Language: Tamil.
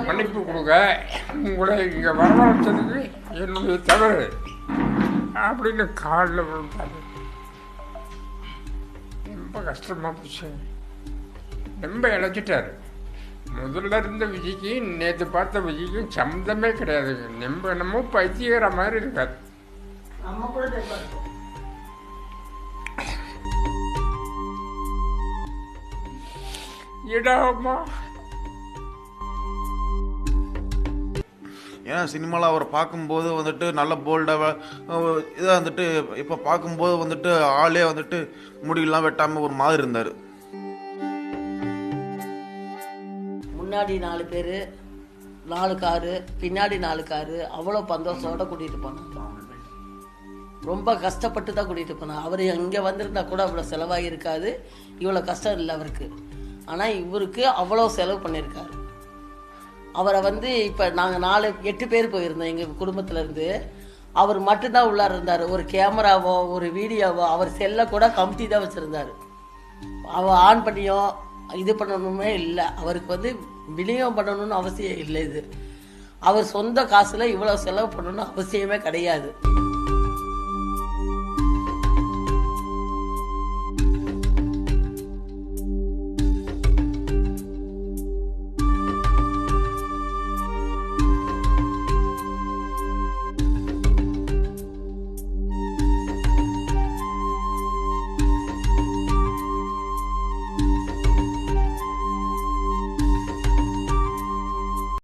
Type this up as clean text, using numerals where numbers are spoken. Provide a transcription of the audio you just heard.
மன்னிப்பு கொடுங்க, உங்களை இங்கே வரவழைச்சதுக்கு என்னுடைய தவறு அப்படின்னு காலில் விழுந்தாரு. ரொம்ப கஷ்டமாக போச்சு. ரொம்ப இழைச்சிட்டாரு. முதல்ல இருந்த விஜய்க்கு நேற்று பார்த்த விஜய்க்கும் சம்மந்தமே கிடையாதுங்க. நம்ம என்னமோ பைத்தியகிற மாதிரி இருக்காது. இடாமா ஏன்னா சினிமாவில் அவரை பார்க்கும்போது வந்துட்டு நல்ல போல்டாக இதாக வந்துட்டு இப்போ பார்க்கும்போது வந்துட்டு ஆளே வந்துட்டு முடியெல்லாம் வெட்டாமல் ஒரு மாதிரி இருந்தார். முன்னாடி 4 பேர் 4 காரு, பின்னாடி 4 காரு, அவ்வளோ சந்தோஷத்தோட கூட்டிகிட்டு போனாங்க. ரொம்ப கஷ்டப்பட்டு தான் கூட்டிகிட்டு போனாங்க. அவர் இங்கே வந்திருந்தா கூட அவ்வளோ செலவாகி இருக்காது, இவ்வளோ கஷ்டம் இல்லை அவருக்கு. ஆனால் இவருக்கு அவ்வளோ செலவு பண்ணியிருக்காரு. அவரை இப்போ நாங்கள் 8 பேர் போயிருந்தோம் எங்கள் குடும்பத்திலேருந்து. அவர் மட்டும்தான் உள்ளார இருந்தார். ஒரு கேமராவோ ஒரு வீடியோவோ அவர் செல்லை கூட கமிட்டி தான் வச்சுருந்தார். அவள் ஆன் பண்ணியோ இது பண்ணணுமே இல்லை. அவருக்கு விநியோகம் பண்ணணும்னு அவசியம் இல்லை. இது அவர் சொந்த காசில் இவ்வளோ செலவு பண்ணணும்னு அவசியமே கிடையாது.